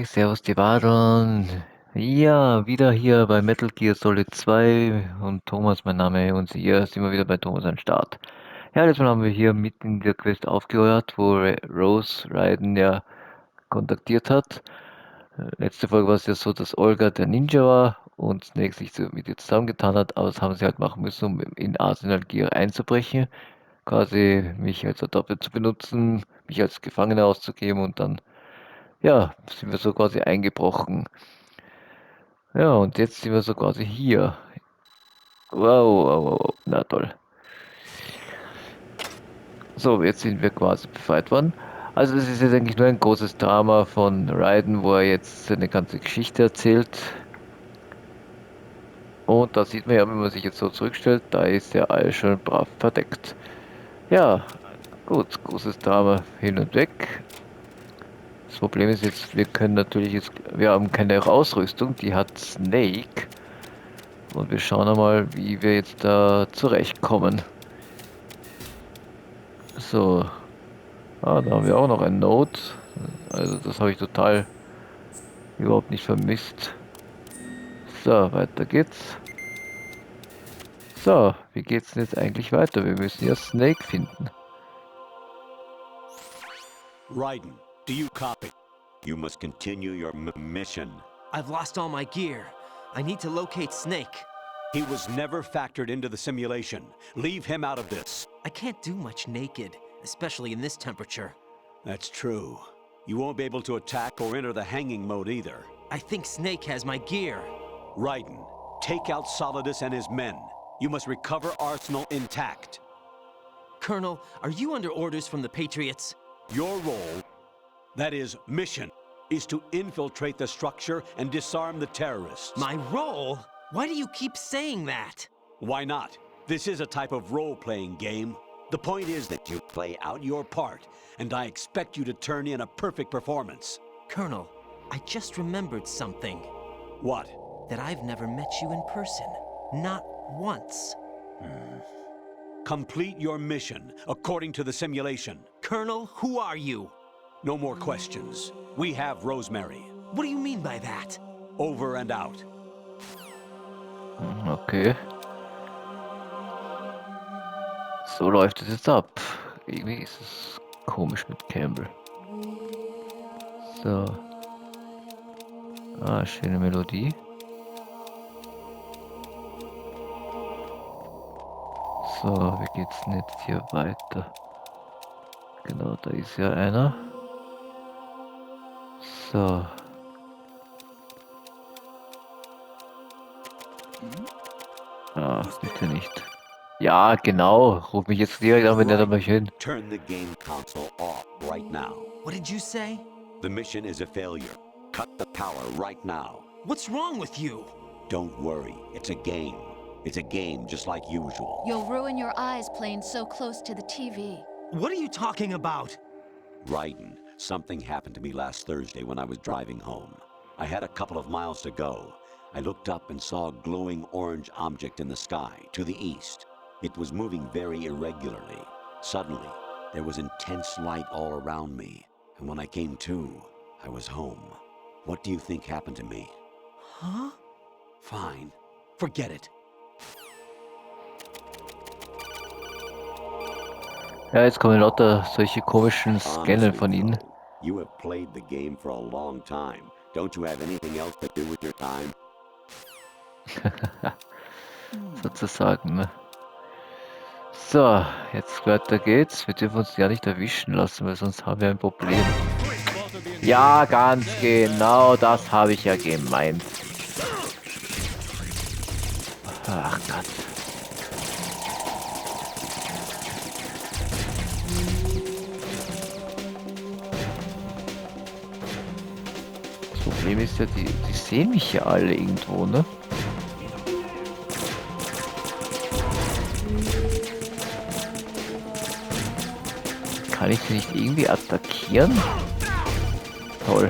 Servus die Wadeln. Ja, wieder hier bei Metal Gear Solid 2 und Thomas mein Name und hier sind wir wieder bei Thomas am Start. Ja, letztes Mal haben wir hier mitten in der Quest aufgehört, wo Rose Raiden ja kontaktiert hat. Letzte Folge war es ja so, dass Olga der Ninja war und Snake sich mit ihr zusammengetan hat, aber das haben sie halt machen müssen, um in Arsenal Gear einzubrechen. Quasi mich als Adopter zu benutzen, mich als Gefangener auszugeben und dann ja, sind wir so quasi eingebrochen. Ja, und jetzt sind wir so quasi hier. Wow, wow, wow, wow. Na toll. So, jetzt sind wir quasi befreit worden. Also das ist jetzt eigentlich nur ein großes Drama von Raiden, wo er jetzt seine ganze Geschichte erzählt. Und da sieht man ja, wenn man sich jetzt so zurückstellt, da ist ja alles schon brav verdeckt. Ja, gut, großes Drama hin und weg. Das Problem ist jetzt, wir können natürlich jetzt, wir haben keine Ausrüstung, die hat Snake. Und wir schauen einmal, wie wir jetzt da zurechtkommen. So. Ah, da haben wir auch noch ein Note. Also das habe ich total überhaupt nicht vermisst. So, weiter geht's. So, wie geht's denn jetzt eigentlich weiter? Wir müssen ja Snake finden. Raiden, do you copy? You must continue your mission. I've lost all my gear. I need to locate Snake. He was never factored into the simulation. Leave him out of this. I can't do much naked, especially in this temperature. That's true. You won't be able to attack or enter the hanging mode either. I think Snake has my gear. Raiden, take out Solidus and his men. You must recover Arsenal intact. Colonel, are you under orders from the Patriots? Your role, that is, mission, is to infiltrate the structure and disarm the terrorists. My role? Why do you keep saying that? Why not? This is a type of role-playing game. The point is that you play out your part, and I expect you to turn in a perfect performance. Colonel, I just remembered something. What? That I've never met you in person. Not once. Complete your mission according to the simulation. Colonel, who are you? No more questions. We have Rosemary. What do you mean by that? Over and out. Okay. So läuft es jetzt ab. Irgendwie ist es komisch mit Campbell. So. Ah, schöne Melodie. So, wie geht's denn jetzt hier weiter? Genau, da ist ja einer. So. Ach, bitte nicht. Ja, genau. Ruf mich jetzt direkt an, wenn der da mal hin. Turn the game console off right now. What did you say? The mission is a failure. Cut the power right now. What's wrong with you? Don't worry, it's a game. It's a game just like usual. You'll ruin your eyes playing so close to the TV. What are you talking about? Raiden, something happened to me last Thursday when I was driving home. I had a couple of miles to go. I looked up and saw a glowing orange object in the sky to the east. It was moving very irregularly. Suddenly, there was intense light all around me, and when I came to, I was home. What do you think happened to me? Huh? Fine. Forget it. Ja, jetzt kommen lauter solche komischen Scannen von ihnen. You have played the game for a long time. Don't you have anything else to do with your time? Sozusagen, ne? So, jetzt weiter geht's. Wir dürfen uns ja nicht erwischen lassen, weil sonst haben wir ein Problem. Ja, ganz genau, das habe ich ja gemeint. Ach Gott. Das Problem ist ja, die sehen mich ja alle irgendwo, ne? Kann ich sie nicht irgendwie attackieren? Toll.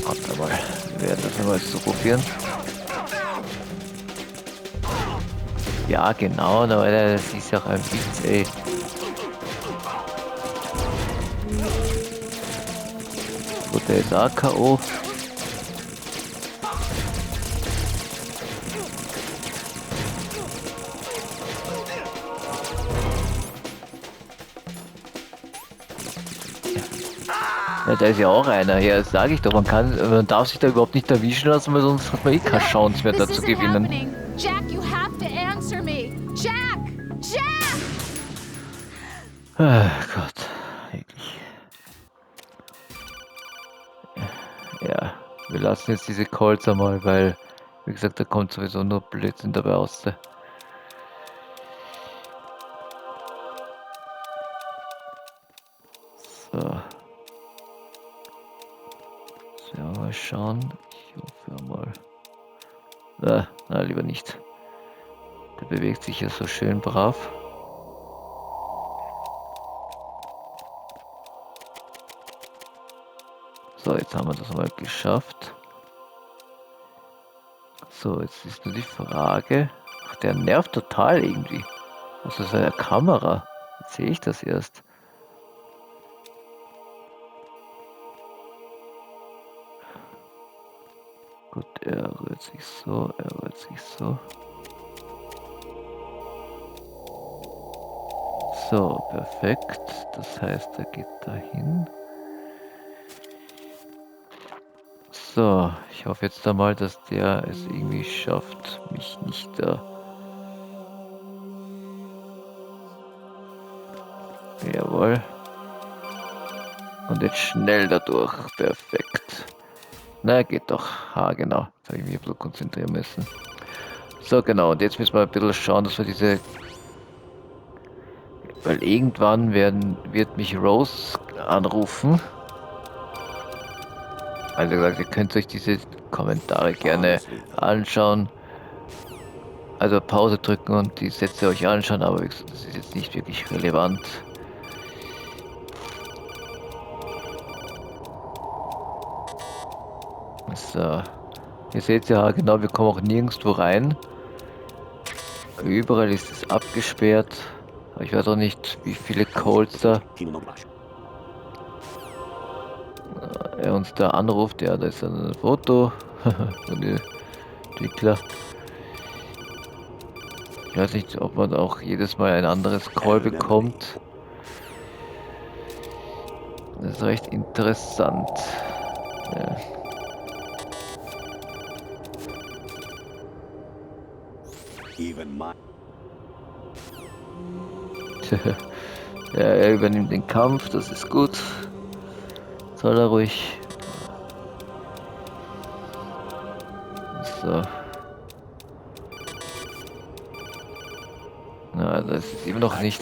Warte mal, wir werden das mal so probieren. Ja, genau, aber das ist ja auch ein Witz, ey. Gut, der ist auch K.O. Ja, da ist ja auch einer. Ja, das sage ich doch. Man darf sich da überhaupt nicht erwischen lassen, weil sonst hat man eh keine Chance mehr, da This zu isn't gewinnen. happening. Jack, you have to answer me. Jack! Jack! Gott, wirklich. Ja, wir lassen jetzt diese Calls einmal, weil, wie gesagt, da kommt sowieso nur Blödsinn dabei raus. So. So, mal schauen. Ich hoffe mal. Na, lieber nicht. Der bewegt sich ja so schön brav. So, jetzt haben wir das mal geschafft. So, jetzt ist nur die Frage. Ach, der nervt total irgendwie. Also seine Kamera. Jetzt sehe ich das erst. Gut, er rührt sich so, er rührt sich so. So, perfekt. Das heißt, er geht dahin. So, ich hoffe jetzt einmal, dass der es irgendwie schafft, mich nicht da. Jawohl. Und jetzt schnell dadurch. Perfekt. Na, geht doch. Genau. Jetzt habe ich mich ein bisschen konzentrieren müssen. So, genau. Und jetzt müssen wir ein bisschen schauen, dass wir diese... Weil irgendwann wird mich Rose anrufen. Also gesagt, ihr könnt euch diese Kommentare gerne anschauen. Also Pause drücken und die Sätze euch anschauen, aber wie gesagt, das ist jetzt nicht wirklich relevant. So. Ihr seht ja genau, wir kommen auch nirgendwo rein. Überall ist es abgesperrt. Aber ich weiß auch nicht, wie viele Calls da er uns da anruft. Ja, da ist ein Foto von den Entwickler. Ich weiß nicht, ob man auch jedes Mal ein anderes Call bekommt. Das ist recht interessant. Ja. Ja, er übernimmt den Kampf, das ist gut. Soll er ruhig. So. Na, das ist immer noch nicht.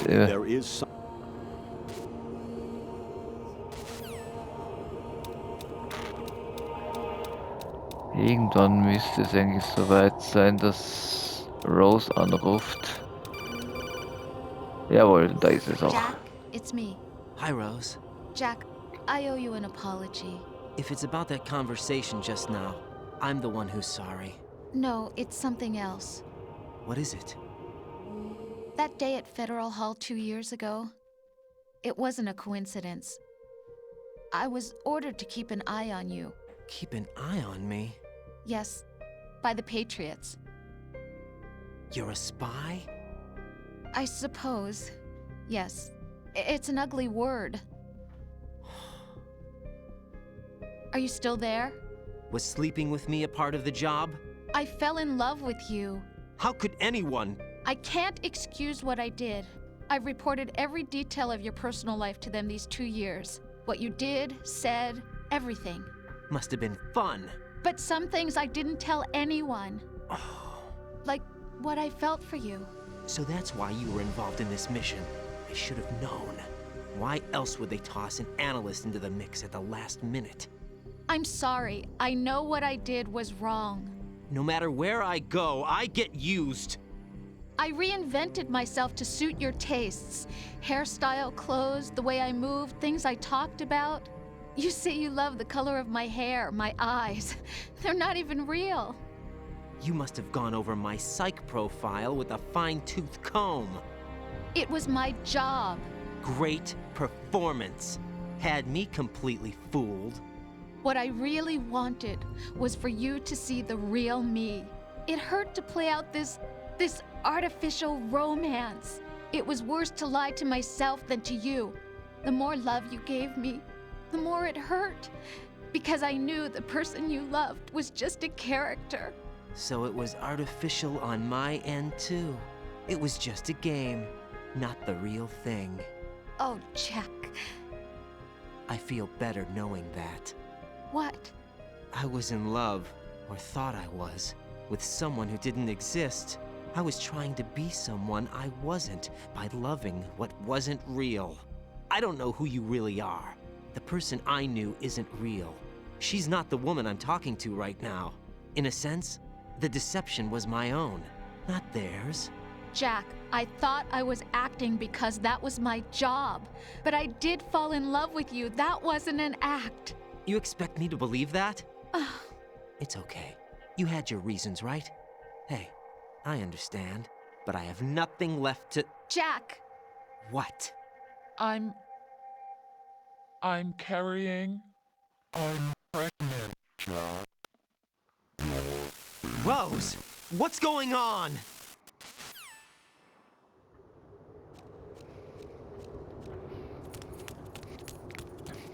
Irgendwann müsste es eigentlich soweit sein, dass Rose anruft. Jawohl, da ist es auch. Jack, it's me. Hi, Rose. Jack, I owe you an apology. If it's about that conversation just now, I'm the one who's sorry. No, it's something else. What is it? That day at Federal Hall 2 years ago, it wasn't a coincidence. I was ordered to keep an eye on you. Keep an eye on me? Yes, by the Patriots. You're a spy? I suppose. Yes. It's an ugly word. Are you still there? Was sleeping with me a part of the job? I fell in love with you. How could anyone? I can't excuse what I did. I've reported every detail of your personal life to them these 2 years. What you did, said, everything. Must have been fun. But some things I didn't tell anyone. Like what I felt for you. So that's why you were involved in this mission. I should have known. Why else would they toss an analyst into the mix at the last minute? I'm sorry. I know what I did was wrong. No matter where I go, I get used. I reinvented myself to suit your tastes. Hairstyle, clothes, the way I moved, things I talked about. You say you love the color of my hair, my eyes. They're not even real. You must have gone over my psych profile with a fine-tooth comb. It was my job. Great performance. Had me completely fooled. What I really wanted was for you to see the real me. It hurt to play out this artificial romance. It was worse to lie to myself than to you. The more love you gave me, the more it hurt. Because I knew the person you loved was just a character. So it was artificial on my end too. It was just a game, not the real thing. Oh, Jack. I feel better knowing that. What? I was in love, or thought I was, with someone who didn't exist. I was trying to be someone I wasn't by loving what wasn't real. I don't know who you really are. The person I knew isn't real. She's not the woman I'm talking to right now. In a sense, the deception was my own, not theirs. Jack, I thought I was acting because that was my job. But I did fall in love with you. That wasn't an act. You expect me to believe that? It's okay. You had your reasons, right? Hey, I understand, but I have nothing left to... Jack! What? I'm carrying. I'm pregnant, Jack. Rose, what's going on?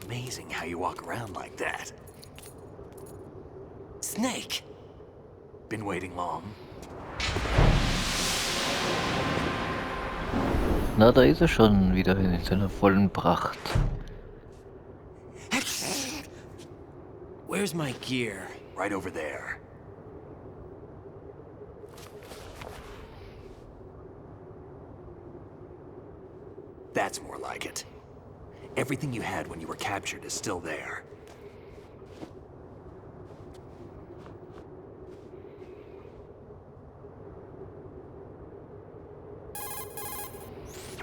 Amazing how you walk around like that. Snake! Been waiting long? Na, da ist er schon wieder in seiner vollen Pracht. Where's my gear? Right over there. That's more like it. Everything you had when you were captured is still there.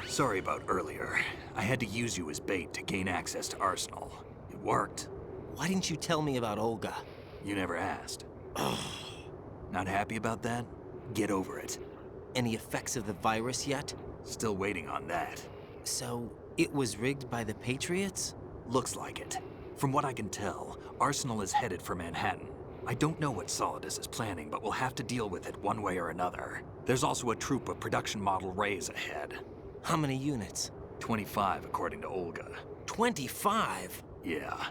Sorry about earlier. I had to use you as bait to gain access to Arsenal. It worked. Why didn't you tell me about Olga? You never asked. Not happy about that? Get over it. Any effects of the virus yet? Still waiting on that. So, it was rigged by the Patriots? Looks like it. From what I can tell, Arsenal is headed for Manhattan. I don't know what Solidus is planning, but we'll have to deal with it one way or another. There's also a troop of production model Rays ahead. How many units? 25, according to Olga. 25? Yeah.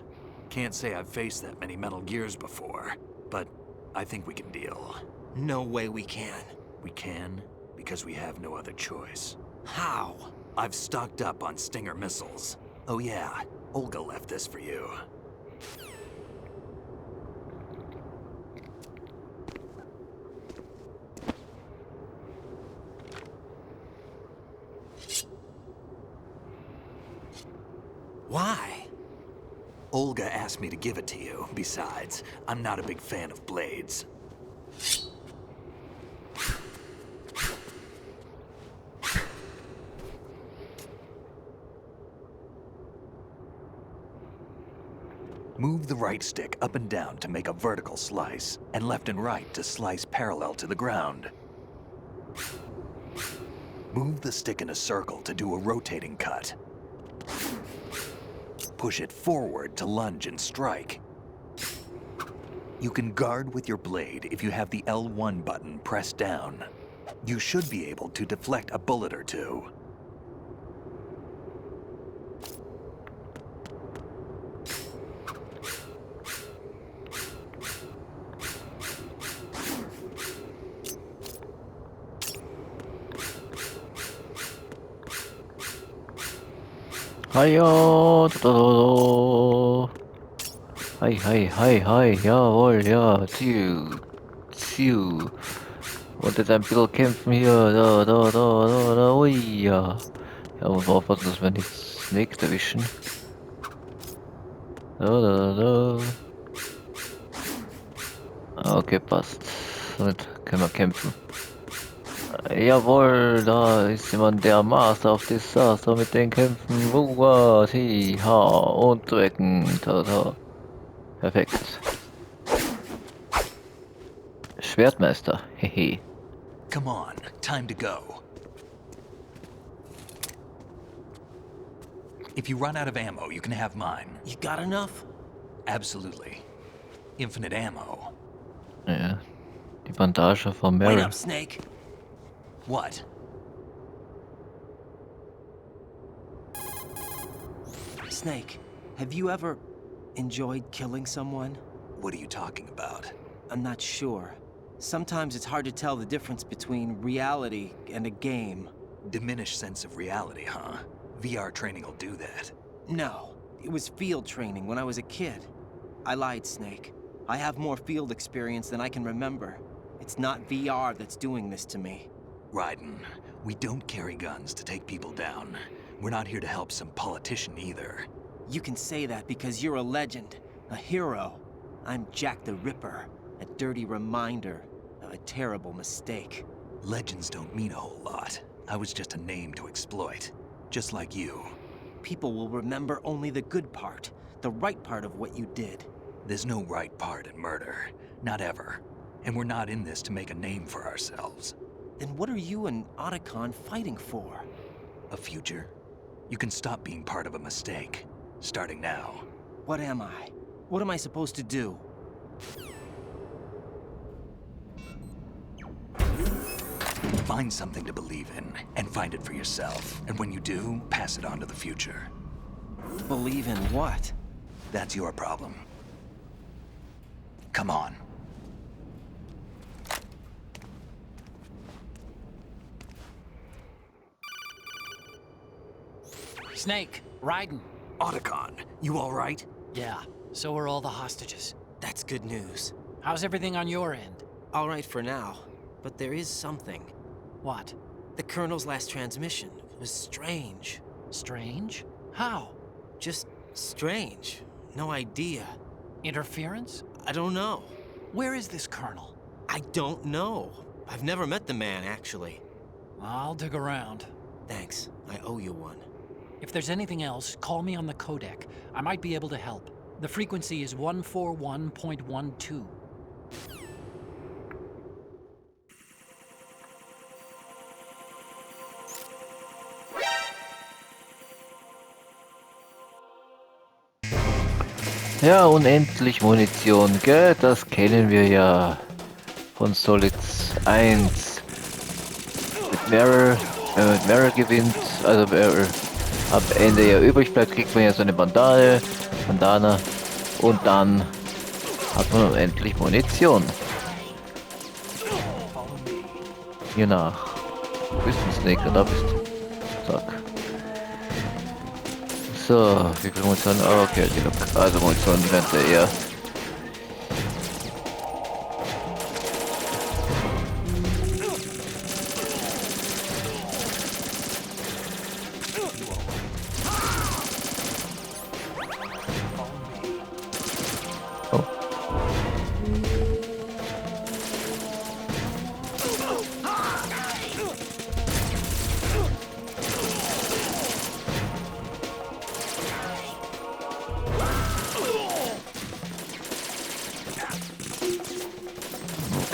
Can't say I've faced that many Metal Gears before, but I think we can deal. No way we can. We can, because we have no other choice. How? I've stocked up on Stinger missiles. Oh yeah, Olga left this for you. Why? Olga asked me to give it to you. Besides, I'm not a big fan of blades. Move the right stick up and down to make a vertical slice, and left and right to slice parallel to the ground. Move the stick in a circle to do a rotating cut. Push it forward to lunge and strike. You can guard with your blade if you have the L1 button pressed down. You should be able to deflect a bullet or two. Hiya, da. Hi, hi, hi, hi, jawohl, ja, ziu. Und jetzt ein bisschen kämpfen hier, da, ui, ja. Ja, muss aufpassen, dass wir nichts Snakes erwischen. Da. Okay, passt. Damit können wir kämpfen. Jawohl, da ist jemand der Master of Disaster mit den Kämpfen. Ha, und drücken. Da. Perfekt. Schwertmeister, hehe. Come on, time to go. If you run out of ammo, you can have mine. You got enough? Absolutely. Infinite ammo. Ja, die Bandage von Wait Meryl. up, Snake. What? Snake, have you ever enjoyed killing someone? What are you talking about? I'm not sure. Sometimes it's hard to tell the difference between reality and a game. Diminished sense of reality, huh? VR training will do that. No, it was field training when I was a kid. I lied, Snake. I have more field experience than I can remember. It's not VR that's doing this to me. Raiden, we don't carry guns to take people down. We're not here to help some politician either. You can say that because you're a legend, a hero. I'm Jack the Ripper, a dirty reminder of a terrible mistake. Legends don't mean a whole lot. I was just a name to exploit. Just like you. People will remember only the good part, the right part of what you did. There's no right part in murder. Not ever. And we're not in this to make a name for ourselves. Then what are you and Otacon fighting for? A future? You can stop being part of a mistake. Starting now. What am I? What am I supposed to do? Find something to believe in, and find it for yourself. And when you do, pass it on to the future. Believe in what? That's your problem. Come on. Snake, Raiden. Otacon, you all right? Yeah, so are all the hostages. That's good news. How's everything on your end? All right for now, but there is something. What? The Colonel's last transmission was strange. Strange? How? Just strange. No idea. Interference? I don't know. Where is this Colonel? I don't know. I've never met the man, actually. I'll dig around. Thanks. I owe you one. If there's anything else, call me on the codec. I might be able to help. The frequency is 141.12. Ja, unendlich Munition, gell? Das kennen wir ja von Solids 1. Mit Meryl, wenn man mit Meryl gewinnt, also Meryl am Ende ja übrig bleibt, kriegt man ja so eine Bandana und dann hat man unendlich Munition. Hier nach. Wo bist du, Snake? Da bist du. Zack. So, wie viel Munition? Oh, okay, also Munition, die ganze eher. Oh.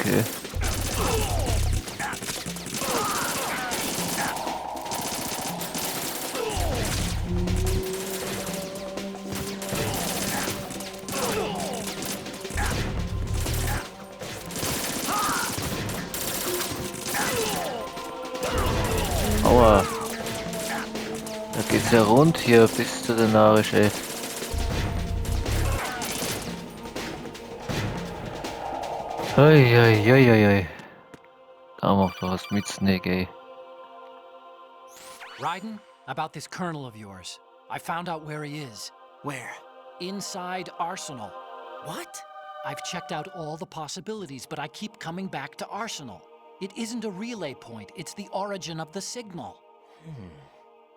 Okay. Aua. Da geht's ja rund hier bis zu der Narisch, ey. Eieieiei. Da macht doch was mit Snake, ey. Raiden, about this Colonel of yours. I found out where he is. Where? Inside Arsenal. What? I've checked out all the possibilities, but I keep coming back to Arsenal. It isn't a relay point, it's the origin of the signal.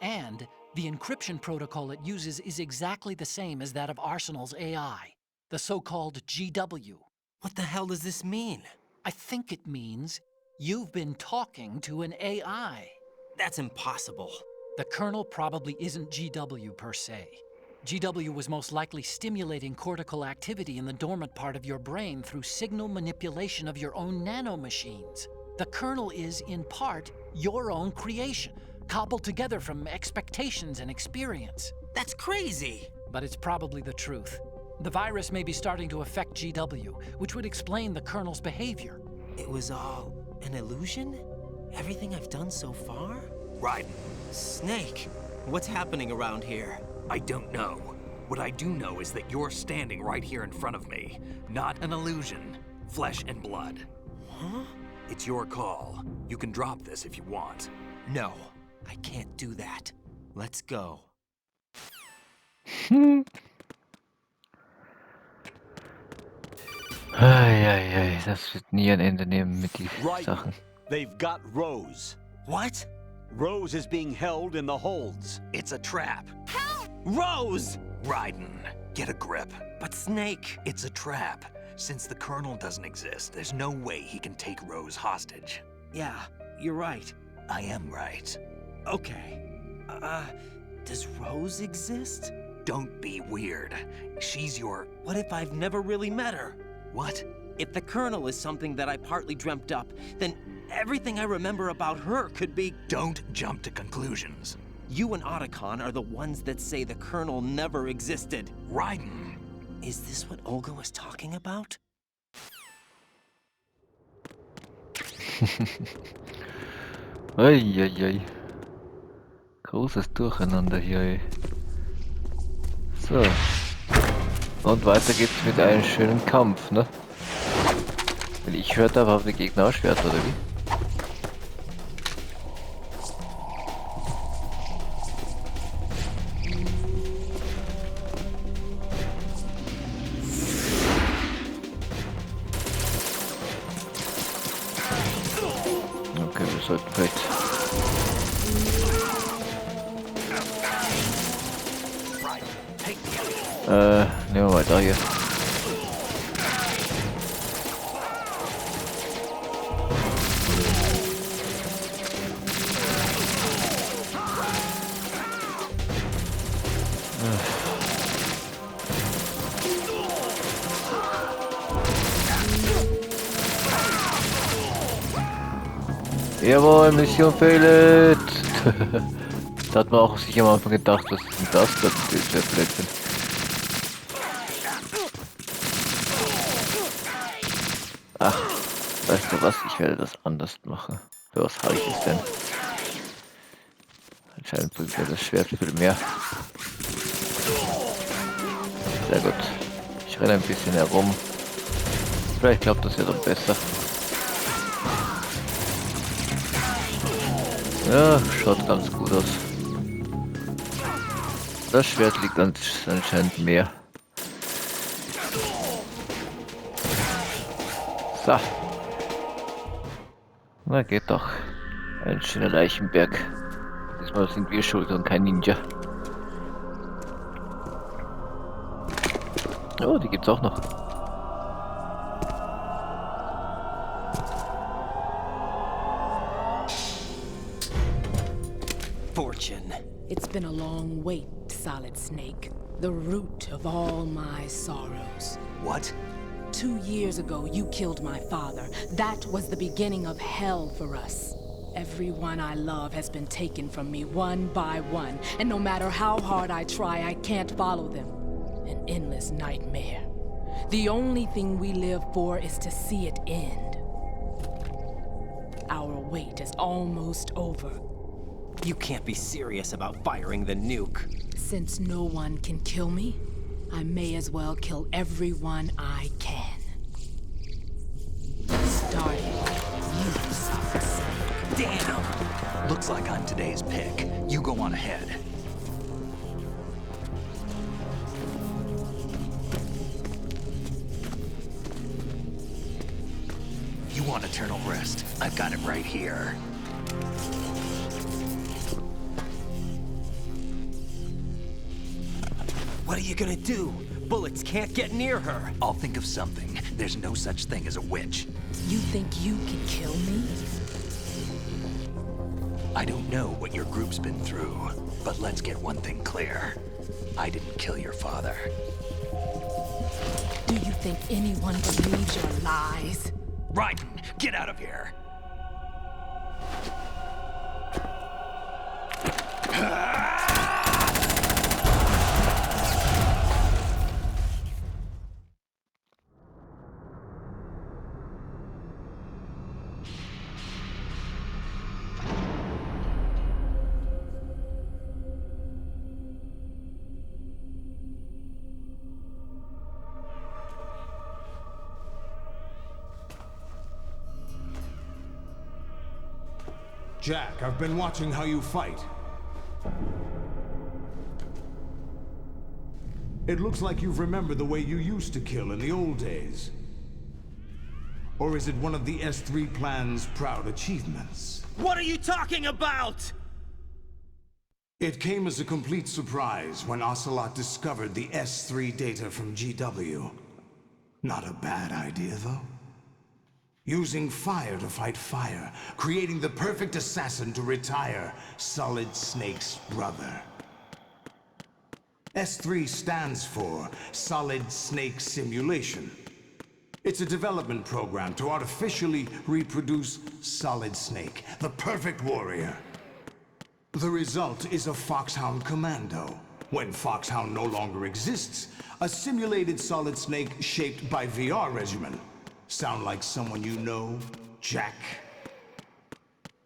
And the encryption protocol it uses is exactly the same as that of Arsenal's AI, the so-called GW. What the hell does this mean? I think it means you've been talking to an AI. That's impossible. The Colonel probably isn't GW per se. GW was most likely stimulating cortical activity in the dormant part of your brain through signal manipulation of your own nanomachines. The Colonel is, in part, your own creation, cobbled together from expectations and experience. That's crazy. But it's probably the truth. The virus may be starting to affect GW, which would explain the Colonel's behavior. It was all an illusion? Everything I've done so far? Raiden, Snake, what's happening around here? I don't know. What I do know is that you're standing right here in front of me. Not an illusion. Flesh and blood. Huh? It's your call. You can drop this if you want. No, I can't do that. Let's go. Eieiei, das wird nie ein Ende nehmen mit diesen Right. Sachen. They've got Rose. What? Rose is being held in the holds. It's a trap. Rose! Raiden, get a grip. But Snake... It's a trap. Since the Colonel doesn't exist, there's no way he can take Rose hostage. Yeah, you're right. I am right. Okay. Does Rose exist? Don't be weird. She's your... What if I've never really met her? What? If the Colonel is something that I partly dreamt up, then everything I remember about her could be... Don't jump to conclusions. You and Otacon are the ones that say the Colonel never existed. Raiden! Is this what Olga was talking about? Eieiei. Großes Durcheinander hier, ey. So. Und weiter geht's mit einem schönen Kampf, ne? Weil ich hörte aber auf die Gegner auch Schwert, oder wie? Okay, wir sollten vielleicht... nehmen wir mal da hier. Jawohl, Mission failed! Da hat man auch sich am Anfang gedacht, was ist denn das? Das ist der Blödsinn. Ach, weißt du was? Ich werde das anders machen. Für was habe ich es denn? Anscheinend bringt mir das Schwert viel mehr. Sehr gut. Ich renne ein bisschen herum. Vielleicht klappt das ja dann besser. Ja, schaut ganz gut aus. Das Schwert liegt anscheinend mehr. So. Na, geht doch. Ein schöner Leichenberg. Diesmal sind wir schuld und kein Ninja. Oh, die gibt's auch noch. Fortune. It's been a long wait, Solid Snake. The root of all my sorrows. What? 2 years ago, you killed my father. That was the beginning of hell for us. Everyone I love has been taken from me one by one, and no matter how hard I try, I can't follow them. An endless nightmare. The only thing we live for is to see it end. Our wait is almost over. You can't be serious about firing the nuke. Since no one can kill me, I may as well kill everyone I can. Starting you, Solid Snake. Damn! Looks like I'm today's pick. You go on ahead. You want eternal rest? I've got it right here. What are you gonna do? Bullets can't get near her. I'll think of something. There's no such thing as a witch. You think you can kill me? I don't know what your group's been through, but let's get one thing clear. I didn't kill your father. Do you think anyone believes your lies? Raiden, get out of here! Jack, I've been watching how you fight. It looks like you've remembered the way you used to kill in the old days. Or is it one of the S3 plan's proud achievements? What are you talking about? It came as a complete surprise when Ocelot discovered the S3 data from GW. Not a bad idea, though. Using fire to fight fire, creating the perfect assassin to retire Solid Snake's brother. S3 stands for Solid Snake Simulation. It's a development program to artificially reproduce Solid Snake, the perfect warrior. The result is a Foxhound Commando. When Foxhound no longer exists, a simulated Solid Snake shaped by VR regimen. Sound like someone you know, Jack?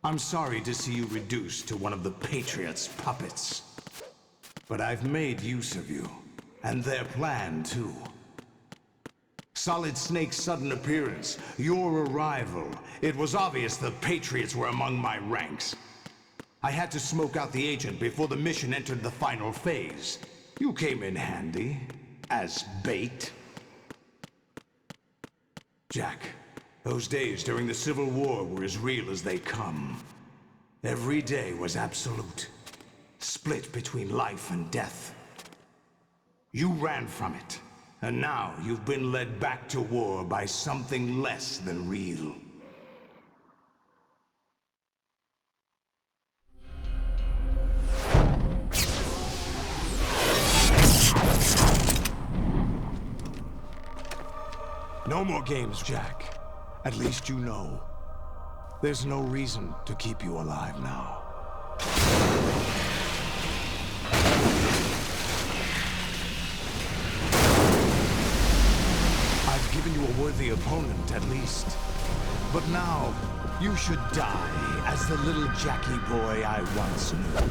I'm sorry to see you reduced to one of the Patriots' puppets. But I've made use of you, and their plan too. Solid Snake's sudden appearance, your arrival. It was obvious the Patriots were among my ranks. I had to smoke out the agent before the mission entered the final phase. You came in handy, as bait. Jack, those days during the Civil War were as real as they come. Every day was absolute, split between life and death. You ran from it. And now you've been led back to war by something less than real. No more games, Jack. At least you know. There's no reason to keep you alive now. Given you a worthy opponent, at least. But now, you should die as the little Jackie boy I once knew.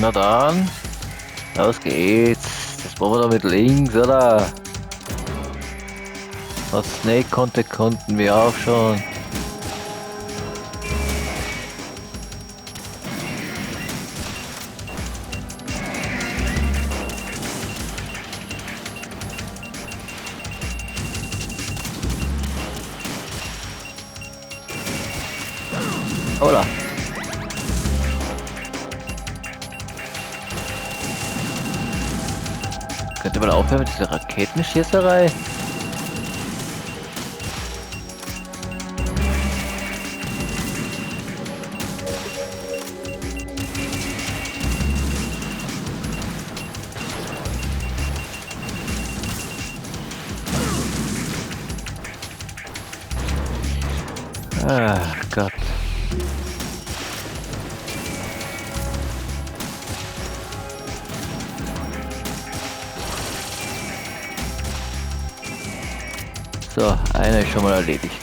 Na dann, los geht's. Das wollen wir da mit links, oder? Was Snake konnte, konnten wir auch schon. Hola. Könnte man aufhören mit dieser Raketenschießerei? Ach Gott. So, einer ist schon mal erledigt.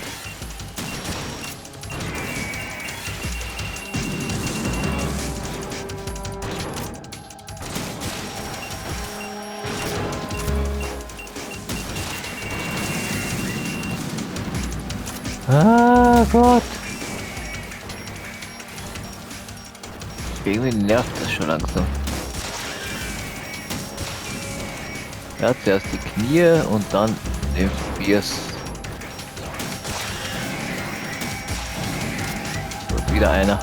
Ah Gott. Irgendwie nervt das schon langsam. Ja, zuerst die Knie und dann den Biers. Und wieder einer.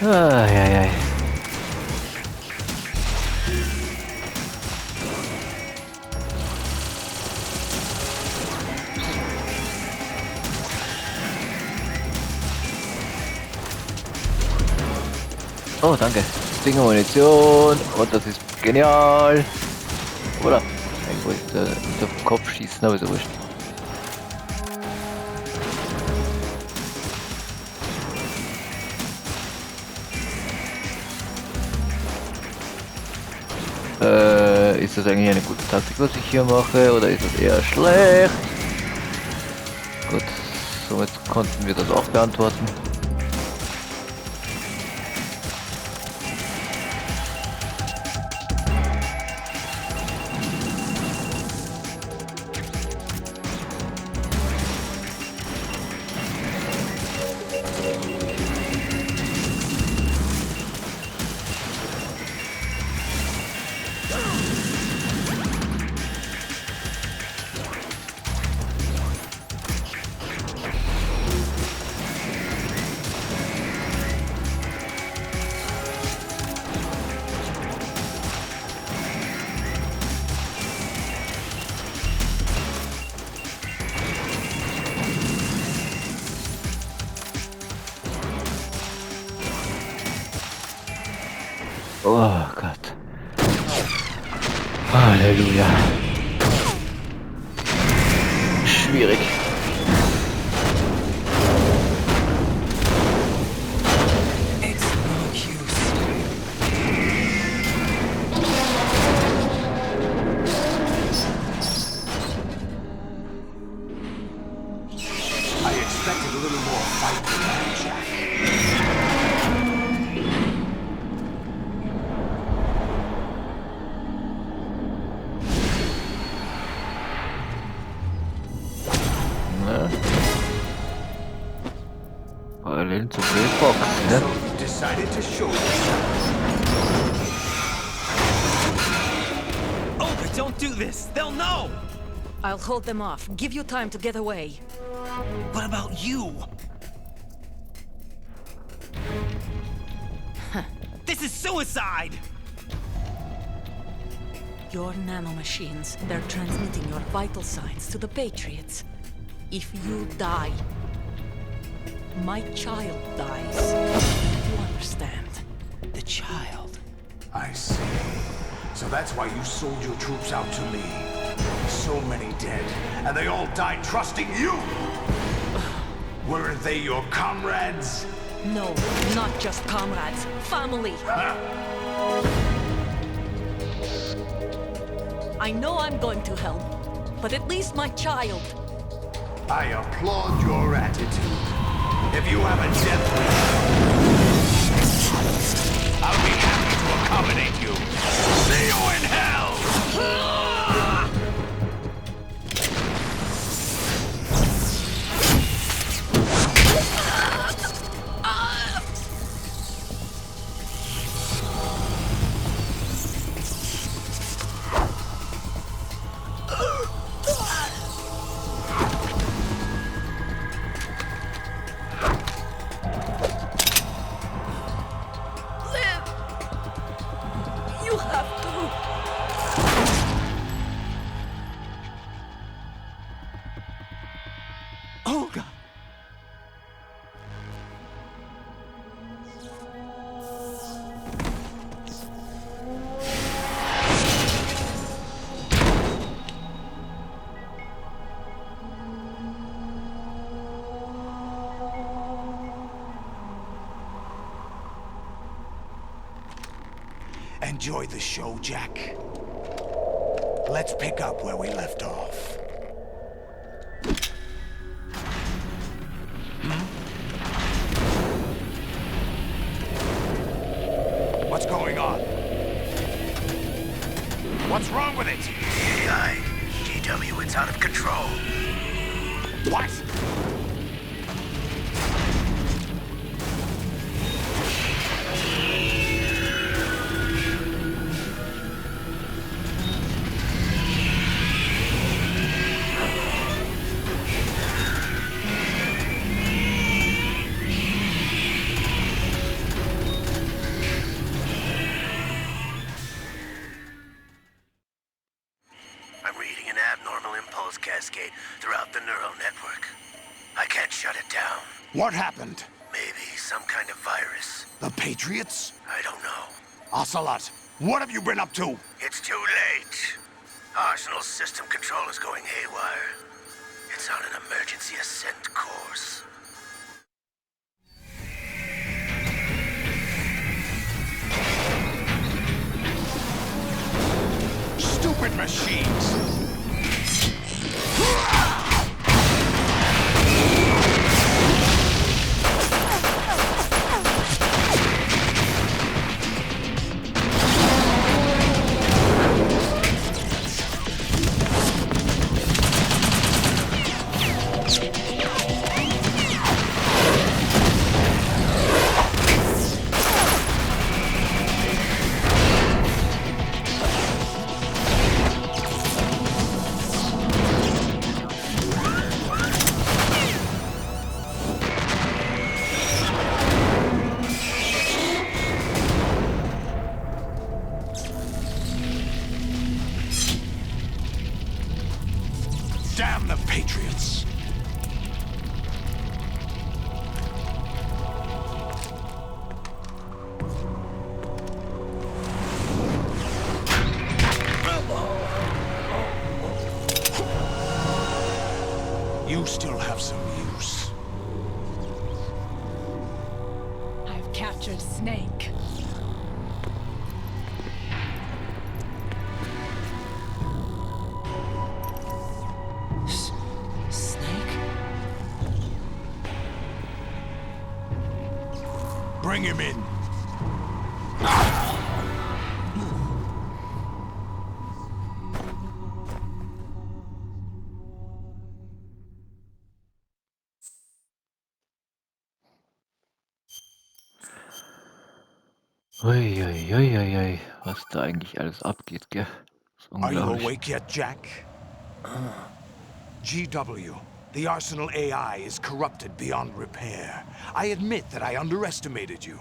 Ai. Oh, danke. Dinge Munition. Und das ist genial. Oder? Irgendwo ist der Kopf schießen, aber so wurscht. ist das eigentlich eine gute Taktik, was ich hier mache, oder ist das eher schlecht? Gut, somit konnten wir das auch beantworten. Oh Gott. Halleluja. Schwierig. I expected a little more fight than that, Jack. Ne? Parallel zur Bildbox, ne? So you decided to show yourself. Olga, don't do this! They'll know! I'll hold them off. Give you time to get away. What about you? This is suicide! Your nanomachines, they're transmitting your vital signs to the Patriots. If you die, my child dies. You understand? The child. I see. So that's why you sold your troops out to me. So many dead, and they all died trusting you! Weren't they your comrades? No, not just comrades. Family. I know I'm going to hell, but at least my child. I applaud your attitude. If you have a death wish, I'll be happy to accommodate you. See you in hell! You have to. Olga! Enjoy the show, Jack. Let's pick up where we left off. What's going on? What's wrong with it? AI. GW, it's out of control. What? I'm reading an abnormal impulse cascade throughout the neural network. I can't shut it down. What happened? Maybe some kind of virus. The Patriots? I don't know. Ocelot, what have you been up to? It's too late. Arsenal's system control is going haywire. It's on an emergency ascent course. machines! Damn the Patriots! You still have some use. I've captured Snake. Snake? Bring him in. Uiuiuiui, was da eigentlich alles abgeht, gell? Das ist Are you unglaublich. awake yet, Jack? GW, the Arsenal AI is corrupted beyond repair. I admit that I underestimated you.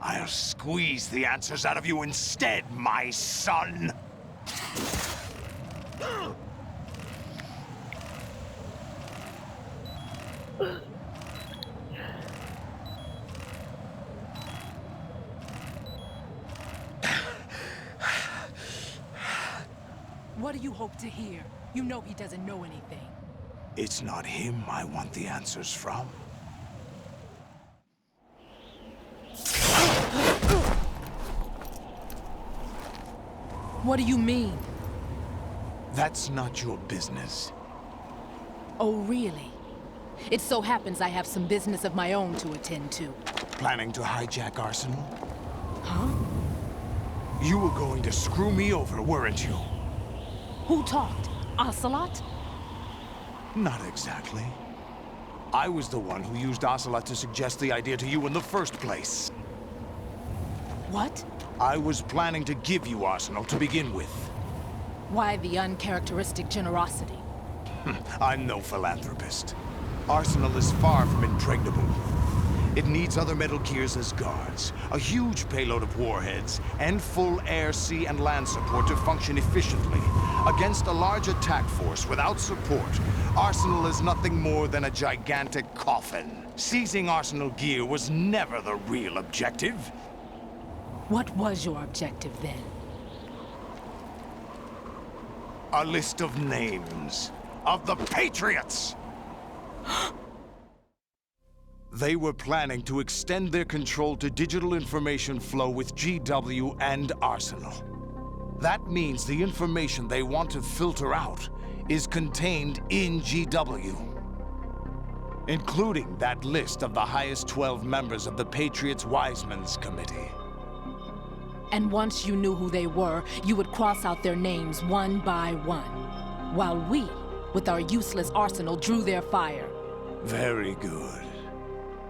I'll squeeze the answers out of you instead, my son! What do you hope to hear? You know he doesn't know anything. It's not him I want the answers from. What do you mean? That's not your business. Oh, really? It so happens I have some business of my own to attend to. Planning to hijack Arsenal? Huh? You were going to screw me over, weren't you? Who talked? Ocelot? Not exactly. I was the one who used Ocelot to suggest the idea to you in the first place. What? I was planning to give you Arsenal to begin with. Why the uncharacteristic generosity? I'm no philanthropist. Arsenal is far from impregnable. It needs other Metal Gears as guards, a huge payload of warheads, and full air, sea, and land support to function efficiently. Against a large attack force without support, Arsenal is nothing more than a gigantic coffin. Seizing Arsenal gear was never the real objective. What was your objective then? A list of names of the Patriots! They were planning to extend their control to digital information flow with GW and Arsenal. That means the information they want to filter out is contained in GW, including that list of the highest 12 members of the Patriots Wiseman's Committee. And once you knew who they were, you would cross out their names one by one, while we, with our useless arsenal, drew their fire. Very good.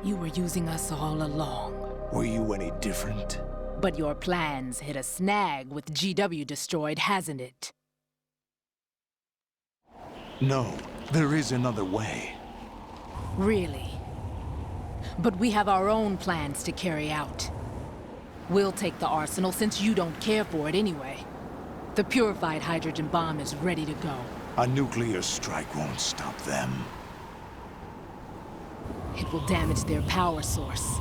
You were using us all along. Were you any different? But your plans hit a snag with GW destroyed, hasn't it? No, there is another way. Really? But we have our own plans to carry out. We'll take the arsenal since you don't care for it anyway. The purified hydrogen bomb is ready to go. A nuclear strike won't stop them. It will damage their power source.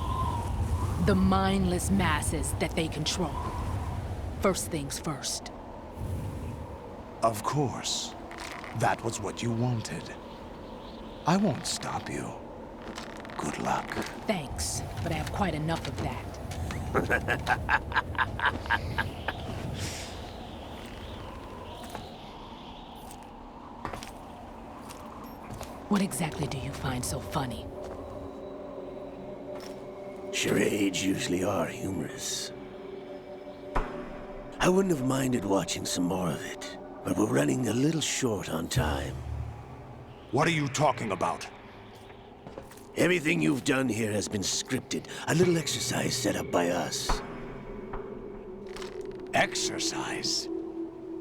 The mindless masses that they control. First things first. Of course. That was what you wanted. I won't stop you. good luck. Thanks, but I have quite enough of that. What exactly do you find so funny? Charades usually are humorous. I wouldn't have minded watching some more of it, but we're running a little short on time. What are you talking about? Everything you've done here has been scripted, a little exercise set up by us. Exercise?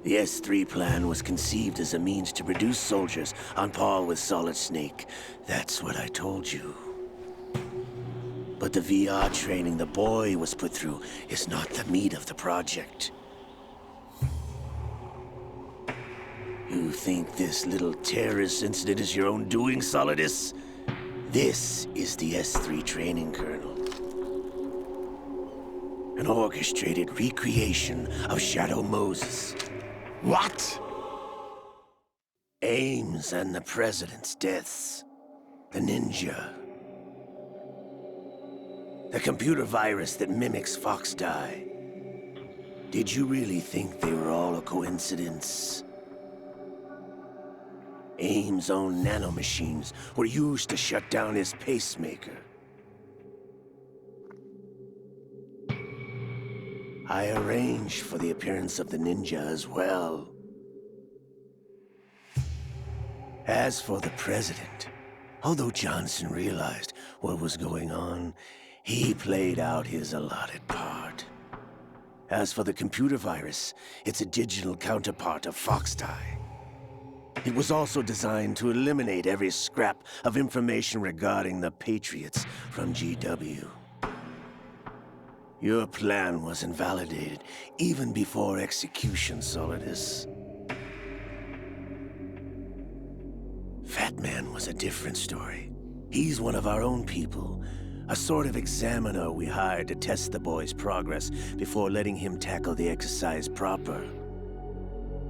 The S3 plan was conceived as a means to produce soldiers on par with Solid Snake. That's what I told you. But the VR training the boy was put through is not the meat of the project. You think this little terrorist incident is your own doing, Solidus? This is the S3 training kernel. An orchestrated recreation of Shadow Moses. What? Ames and the President's deaths. The ninja. The computer virus that mimics Foxdie. Did you really think they were all a coincidence? Ames' own nanomachines were used to shut down his pacemaker. I arranged for the appearance of the ninja as well. As for the president, although Johnson realized what was going on, he played out his allotted part. As for the computer virus, it's a digital counterpart of Foxdie. It was also designed to eliminate every scrap of information regarding the Patriots from GW. Your plan was invalidated even before execution, Solidus. Fat Man was a different story. He's one of our own people, a sort of examiner we hired to test the boy's progress before letting him tackle the exercise proper.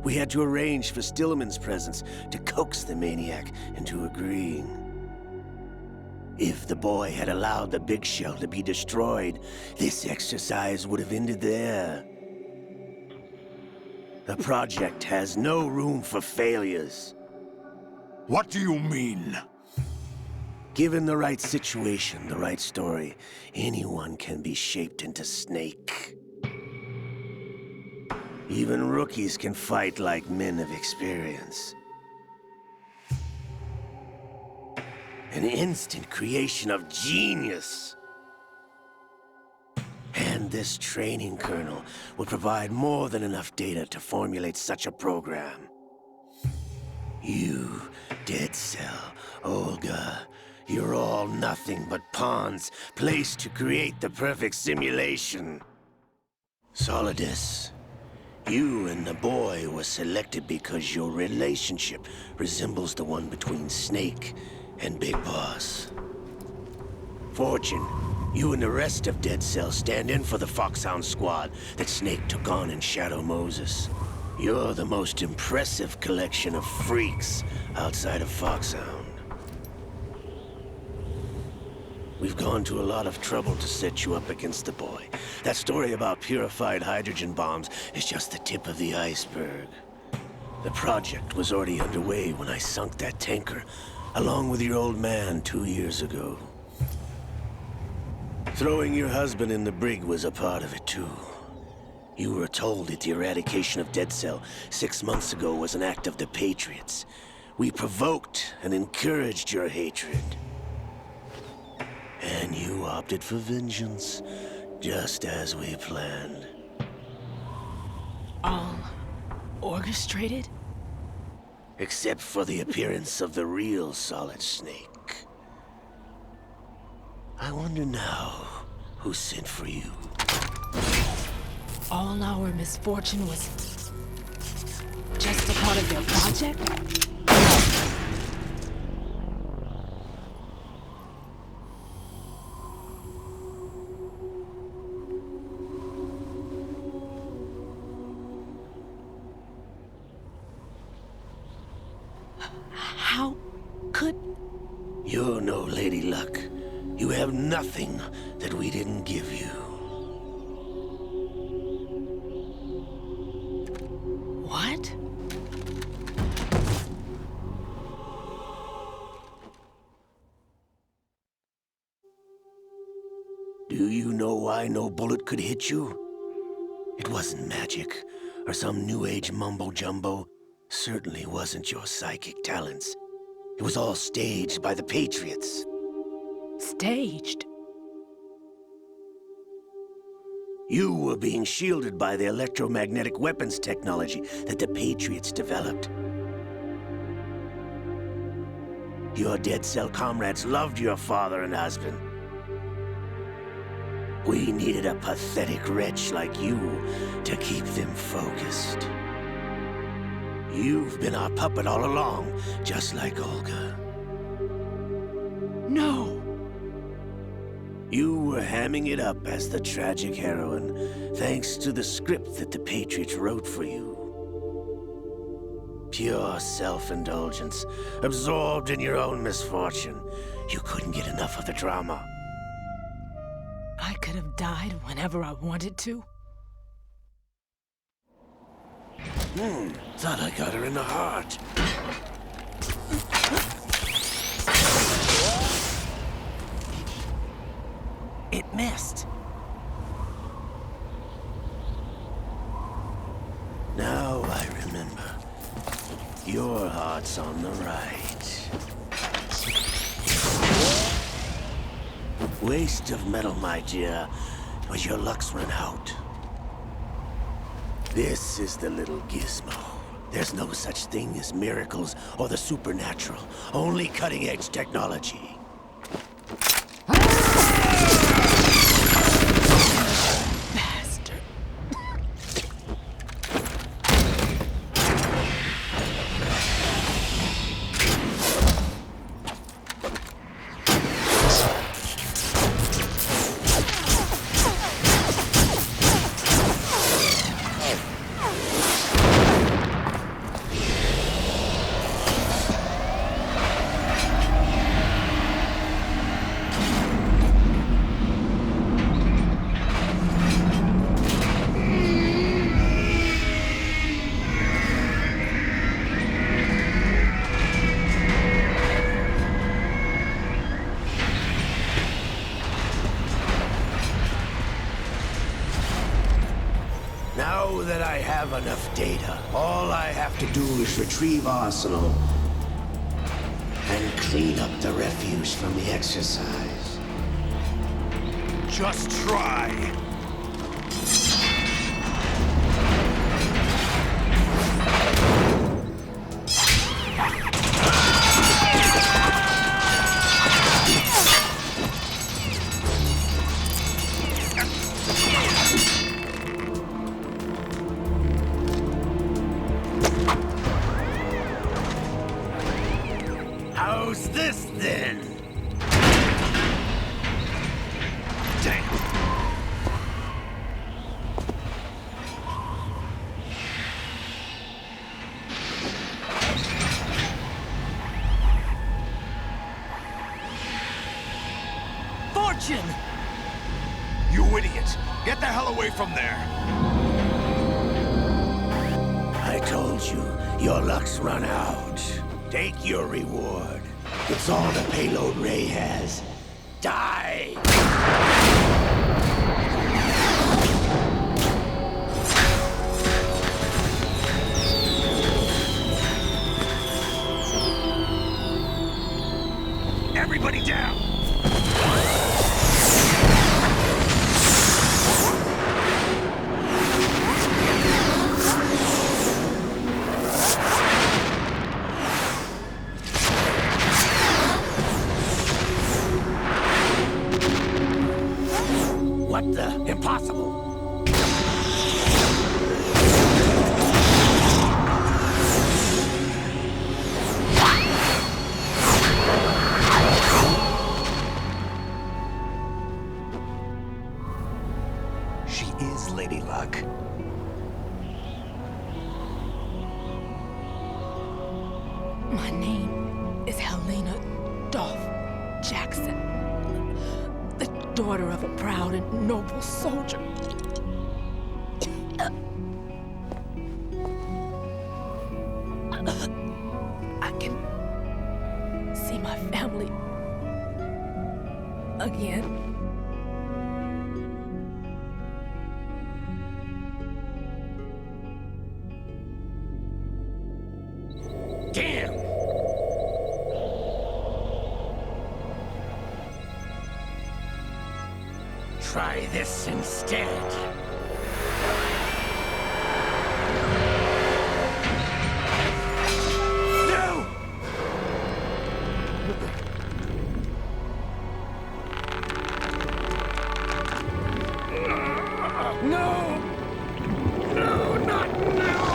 We had to arrange for Stillman's presence to coax the maniac into agreeing. If the boy had allowed the big shell to be destroyed, this exercise would have ended there. The project has no room for failures. What do you mean? Given the right situation, the right story, anyone can be shaped into Snake. Even rookies can fight like men of experience. An instant creation of genius. And this training kernel would provide more than enough data to formulate such a program. You, Dead Cell, Olga, you're all nothing but pawns placed to create the perfect simulation. Solidus, you and the boy were selected because your relationship resembles the one between Snake and Big Boss. Fortune, you and the rest of Dead Cell stand in for the Foxhound squad that Snake took on in Shadow Moses. You're the most impressive collection of freaks outside of Foxhound. We've gone to a lot of trouble to set you up against the boy. That story about purified hydrogen bombs is just the tip of the iceberg. The project was already underway when I sunk that tanker, along with your old man 2 years ago. Throwing your husband in the brig was a part of it too. You were told that the eradication of Dead Cell 6 months ago was an act of the Patriots. We provoked and encouraged your hatred. And you opted for vengeance, just as we planned. All orchestrated? Except for the appearance of the real Solid Snake. I wonder now who sent for you. All our misfortune was just a part of their project? How could... You're no Lady Luck. You have nothing that we didn't give you. What? Do you know why no bullet could hit you? It wasn't magic, or some new age mumbo-jumbo. Certainly wasn't your psychic talents. It was all staged by the Patriots. Staged? You were being shielded by the electromagnetic weapons technology that the Patriots developed. Your dead cell comrades loved your father and husband. We needed a pathetic wretch like you to keep them focused. You've been our puppet all along, just like Olga. No! You were hamming it up as the tragic heroine, thanks to the script that the Patriots wrote for you. Pure self-indulgence, absorbed in your own misfortune. You couldn't get enough of the drama. I could have died whenever I wanted to. Thought I got her in the heart. It missed. Now I remember. Your heart's on the right. Waste of metal, my dear, but your luck's run out. This is the little gizmo. There's no such thing as miracles or the supernatural, only cutting-edge technology. Bastard. Now that I have enough data, all I have to do is retrieve Arsenal and clean up the refuse from the exercise. Just try. How's this then? Damn. Fortune! You idiot! Get the hell away from there! I told you, your luck's run out. Take your reward. It's all the payload Ray has. Die! Everybody down! What the? Impossible! She is Lady Luck. My name is Helena Dolph Jackson. daughter of a proud and noble soldier. I can see my family again. Damn! Try this instead. No! No! No, not now!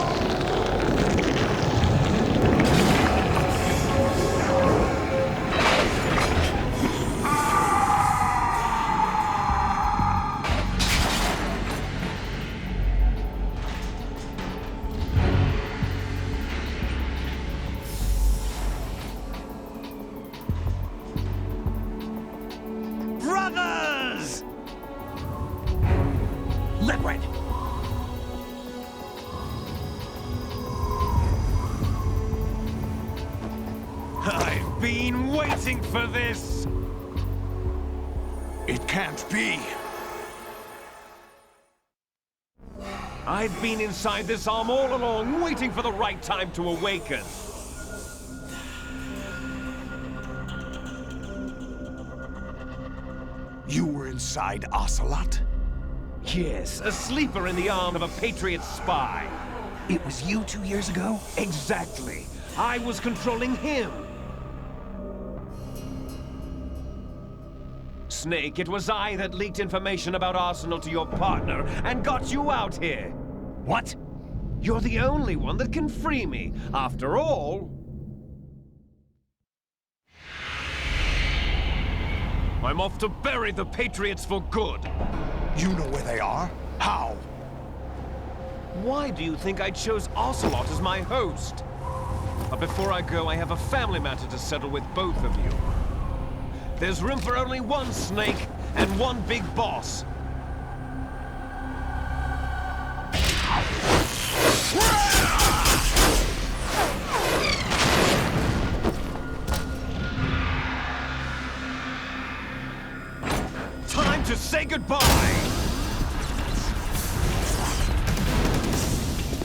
Brothers! Liquid! I've been waiting for this! It can't be. I've been inside this arm all along, waiting for the right time to awaken. You were inside Ocelot? Yes, a sleeper in the arm of a Patriot spy. It was you 2 years ago? Exactly. I was controlling him. Snake, it was I that leaked information about Arsenal to your partner and got you out here. What? You're the only one that can free me. After all, I'm off to bury the Patriots for good. You know where they are? How? Why do you think I chose Ocelot as my host? But before I go, I have a family matter to settle with both of you. There's room for only one Snake and one big boss. Time to say goodbye!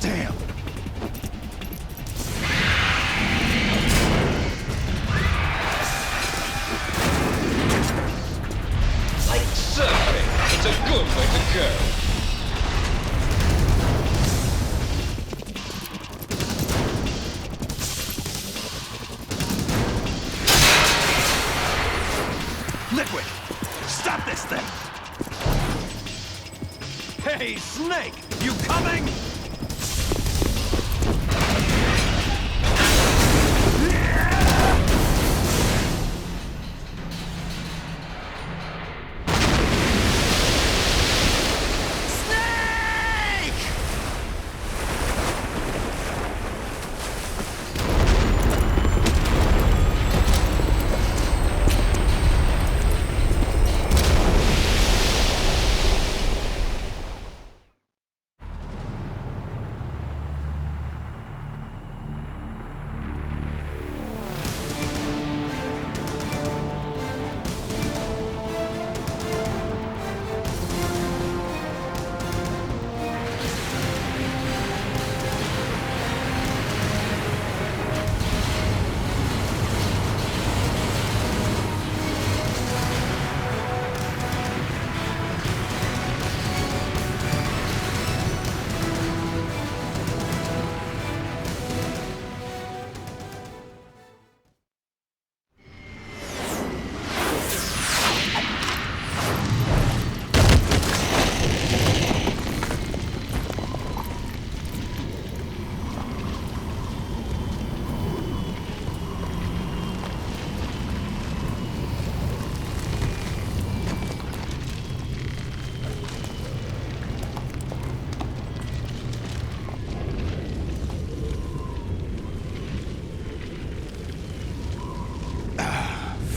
Damn. Like surfing, it's a good way to go. Liquid! Stop this thing! Hey, Snake! You coming?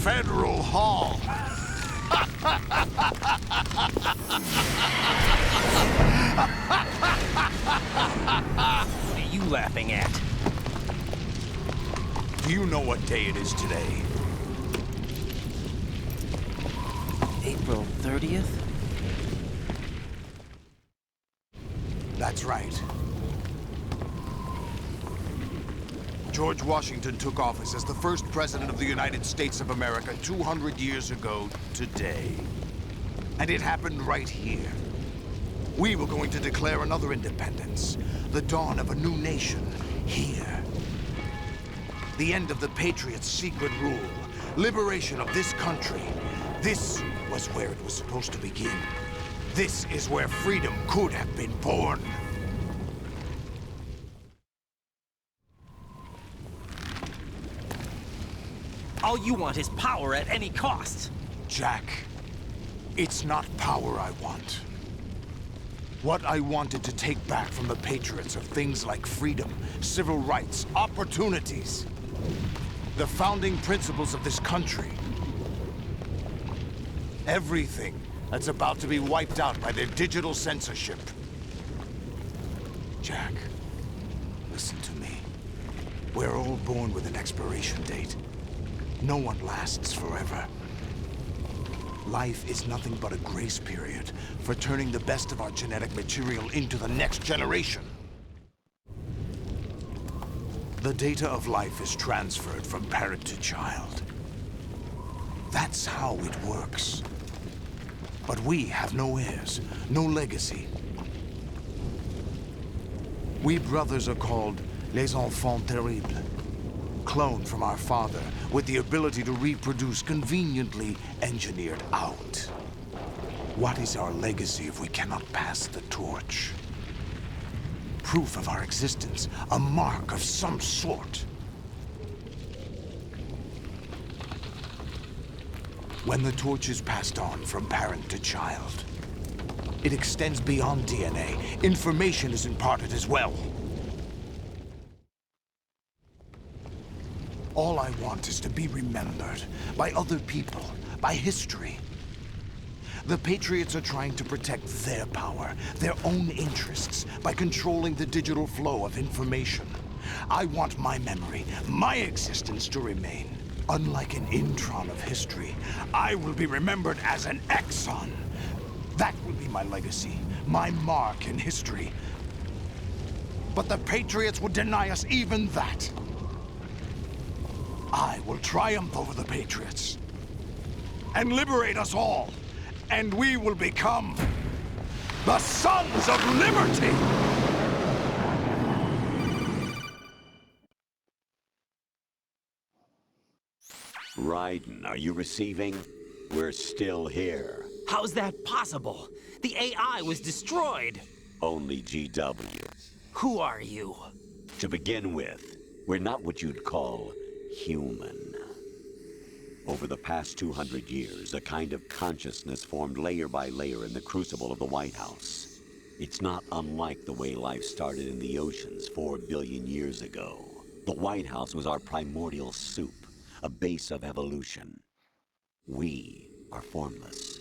Federal Hall. What are you laughing at? Do you know what day it is today? April 30th? That's right. George Washington took office as the first president of the United States of America 200 years ago today. And it happened right here. We were going to declare another independence, the dawn of a new nation, here. The end of the Patriots' secret rule, liberation of this country. This was where it was supposed to begin. This is where freedom could have been born. All you want is power at any cost. Jack, it's not power I want. What I wanted to take back from the Patriots are things like freedom, civil rights, opportunities. The founding principles of this country. Everything that's about to be wiped out by their digital censorship. Jack, listen to me. We're all born with an expiration date. No one lasts forever. Life is nothing but a grace period for turning the best of our genetic material into the next generation. The data of life is transferred from parent to child. That's how it works. But we have no heirs, no legacy. We brothers are called les enfants terribles. Cloned from our father, with the ability to reproduce conveniently engineered out. What is our legacy if we cannot pass the torch? Proof of our existence, a mark of some sort. When the torch is passed on from parent to child, it extends beyond DNA. Information is imparted as well. All I want is to be remembered by other people, by history. The Patriots are trying to protect their power, their own interests, by controlling the digital flow of information. I want my memory, my existence to remain. Unlike an intron of history, I will be remembered as an exon. That will be my legacy, my mark in history. But the Patriots would deny us even that. I will triumph over the Patriots and liberate us all, and we will become the Sons of Liberty! Raiden, are you receiving? We're still here. How's that possible? The AI was destroyed. Only GW. Who are you? To begin with, we're not what you'd call human. Over the past 200 years, a kind of consciousness formed layer by layer in the crucible of the White House. It's not unlike the way life started in the oceans 4 billion years ago. The White House was our primordial soup, a base of evolution. We are formless.